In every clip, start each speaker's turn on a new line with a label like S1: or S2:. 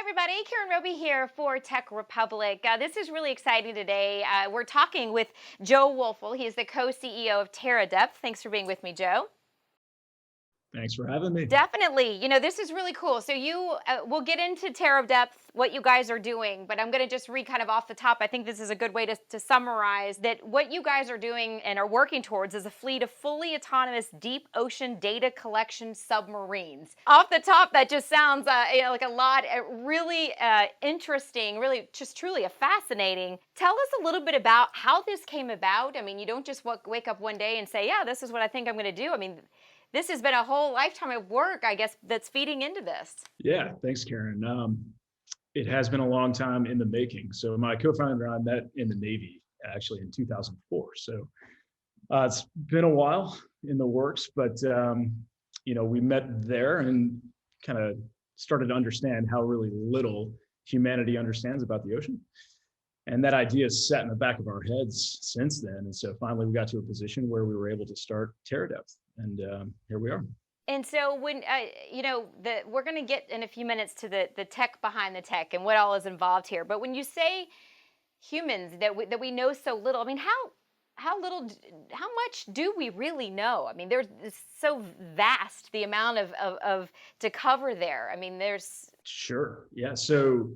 S1: everybody. Karen Roby here for TechRepublic. This is really exciting today. We're talking with Joe Wolfel. He is the co-CEO of Terradepth. Thanks for being with me, Joe.
S2: Thanks for having me.
S1: Definitely. This is really cool. So we'll get into Terradepth, what you guys are doing, but I'm going to just read kind of off the top. I think this is a good way to summarize that what you guys are doing and are working towards is a fleet of fully autonomous deep ocean data collection submarines. Off the top, that just sounds like a lot, really interesting, really just truly a fascinating. Tell us a little bit about how this came about. I mean, you don't just wake up one day and say, yeah, this is what I think I'm going to do. I mean, this has been a whole lifetime of work, I guess, that's feeding into this.
S2: Yeah, thanks, Karen. It has been a long time in the making. So my co-founder and I met in the Navy actually in 2004. So it's been a while in the works, but we met there and kind of started to understand how really little humanity understands about the ocean. And that idea has sat in the back of our heads since then. And so finally, we got to a position where we were able to start Terradepth, and here we are.
S1: And so when we're going to get in a few minutes to the tech behind the tech and what all is involved here. But when you say humans that we know so little, I mean, how much do we really know? I mean, it's so vast the amount of to cover there. I mean, there's
S2: Sure. Yeah. So,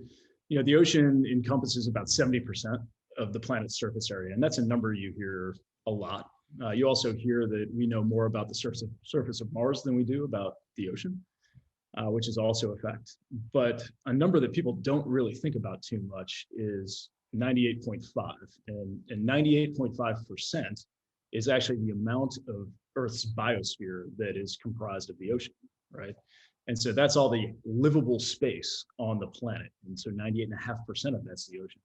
S2: the ocean encompasses about 70% of the planet's surface area, and that's a number you hear a lot. You also hear that we know more about the surface of Mars than we do about the ocean, which is also a fact. But a number that people don't really think about too much is 98.5, and 98.5% is actually the amount of Earth's biosphere that is comprised of the ocean, right? And so that's all the livable space on the planet. And so 98.5% of that's the ocean.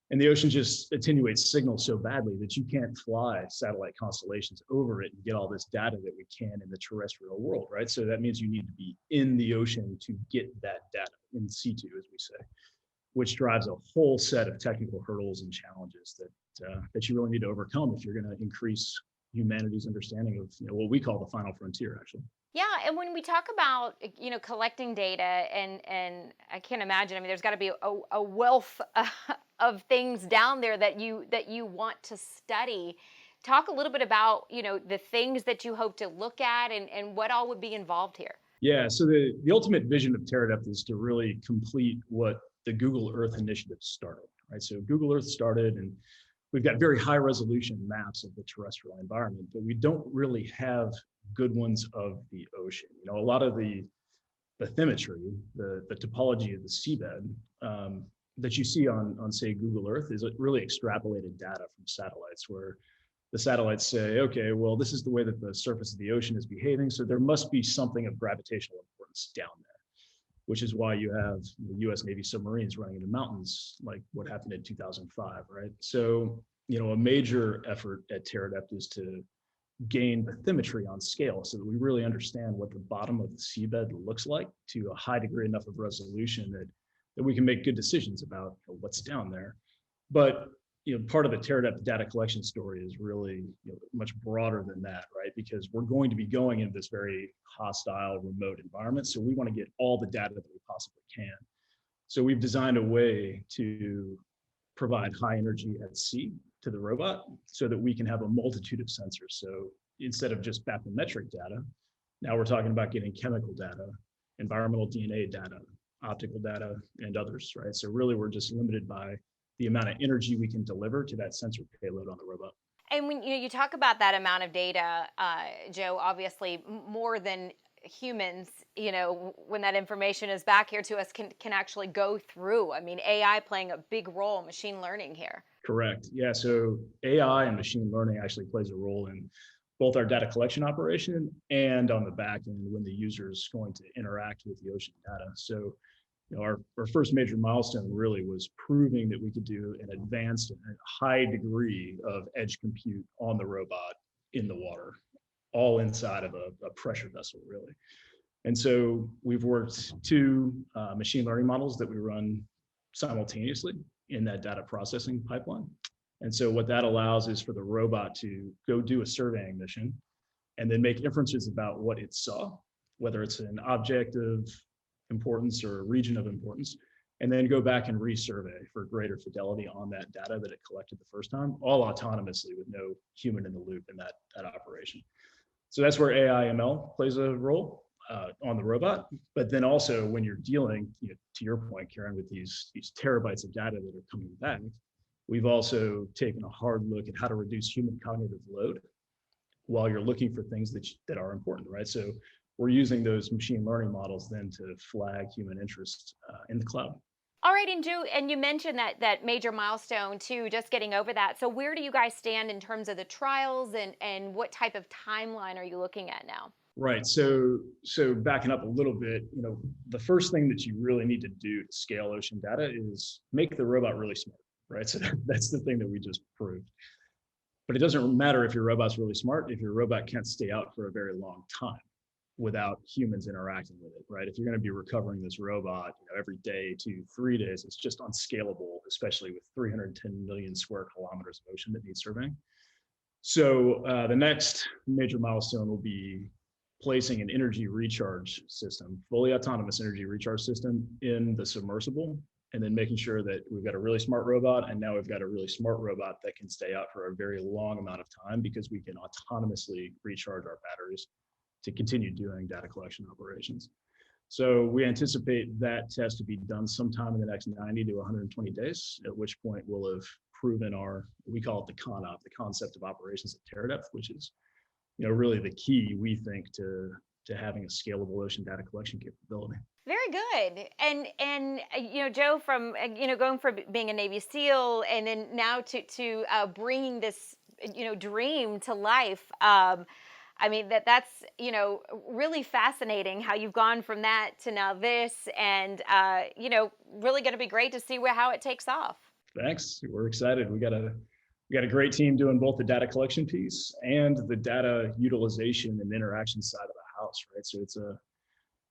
S2: And the ocean just attenuates signal so badly that you can't fly satellite constellations over it and get all this data that we can in the terrestrial world, right? So that means you need to be in the ocean to get that data, in situ, as we say, which drives a whole set of technical hurdles and challenges that you really need to overcome if you're going to increase humanity's understanding of what we call the final frontier, actually.
S1: Yeah, and when we talk about collecting data and I can't imagine. I mean, there's got to be a wealth of things down there that you want to study. Talk a little bit about the things that you hope to look at and what all would be involved here.
S2: Yeah, so the ultimate vision of Terradepth is to really complete what the Google Earth initiative started, right? So Google Earth started, and we've got very high resolution maps of the terrestrial environment, but we don't really have good ones of the ocean. A lot of the bathymetry, the topology of the seabed that you see on say Google Earth is really extrapolated data from satellites, where the satellites say, okay, well, this is the way that the surface of the ocean is behaving, so there must be something of gravitational importance down there, which is why you have US Navy submarines running into mountains like what happened in 2005, right? So, a major effort at Terradepth is to gain bathymetry on scale so that we really understand what the bottom of the seabed looks like to a high degree enough of resolution that we can make good decisions about what's down there. But part of the Terradepth data collection story is really much broader than that, right? Because we're going to be going in this very hostile, remote environment. So we want to get all the data that we possibly can. So we've designed a way to provide high energy at sea to the robot so that we can have a multitude of sensors. So instead of just bathymetric data, now we're talking about getting chemical data, environmental DNA data, optical data, and others, right? So really we're just limited by the amount of energy we can deliver to that sensor payload on the robot.
S1: And when you talk about that amount of data, Joe, obviously more than humans, when that information is back here to us, can actually go through. I mean, AI playing a big role, machine learning here.
S2: Correct. Yeah. So AI and machine learning actually plays a role in both our data collection operation and on the back end when the user is going to interact with the ocean data. So our first major milestone really was proving that we could do an advanced and high degree of edge compute on the robot in the water, all inside of a pressure vessel, really. And so we've worked two machine learning models that we run simultaneously in that data processing pipeline. And so what that allows is for the robot to go do a surveying mission and then make inferences about what it saw, whether it's an object of importance or region of importance, and then go back and resurvey for greater fidelity on that data that it collected the first time, all autonomously with no human in the loop in that operation. So that's where AI ML plays a role on the robot. But then also when you're dealing, to your point, Karen, with these terabytes of data that are coming back, we've also taken a hard look at how to reduce human cognitive load while you're looking for things that are important, right? So we're using those machine learning models then to flag human interest in the cloud.
S1: All right, and you mentioned that major milestone too, just getting over that. So where do you guys stand in terms of the trials, and what type of timeline are you looking at now?
S2: Right. So backing up a little bit, the first thing that you really need to do to scale ocean data is make the robot really smart, right? So that's the thing that we just proved. But it doesn't matter if your robot's really smart if your robot can't stay out for a very long time without humans interacting with it, right? If you're going to be recovering this robot, every day, 2, 3 days, it's just unscalable, especially with 310 million square kilometers of ocean that needs surveying. So the next major milestone will be placing an energy recharge system, fully autonomous energy recharge system in the submersible, and then making sure that we've got a really smart robot, and now we've got a really smart robot that can stay out for a very long amount of time because we can autonomously recharge our batteries to continue doing data collection operations. So we anticipate that test to be done sometime in the next 90 to 120 days, at which point we'll have proven we call it the CONOP, the concept of operations at Terradepth, which is really the key, we think, to having a scalable ocean data collection capability.
S1: Very good. And Joe, from going from being a Navy SEAL and then now to bringing this dream to life. I mean that's really fascinating how you've gone from that to now this, and really going to be great to see how it takes off.
S2: Thanks. We're excited. We got a great team doing both the data collection piece and the data utilization and interaction side of the house, right? So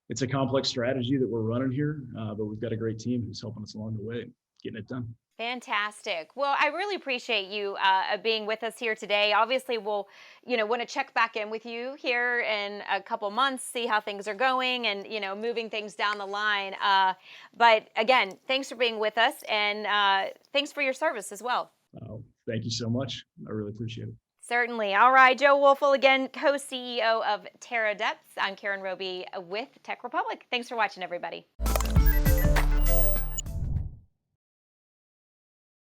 S2: it's a complex strategy that we're running here, but we've got a great team who's helping us along the way, getting it done.
S1: Fantastic. Well, I really appreciate you being with us here today. Obviously, we'll, want to check back in with you here in a couple months, see how things are going, and moving things down the line. But again, thanks for being with us, and thanks for your service as well.
S2: Thank you so much. I really appreciate it.
S1: Certainly. All right, Joe Wolfel again, co-CEO of Terradepth. I'm Karen Roby with TechRepublic. Thanks for watching, everybody.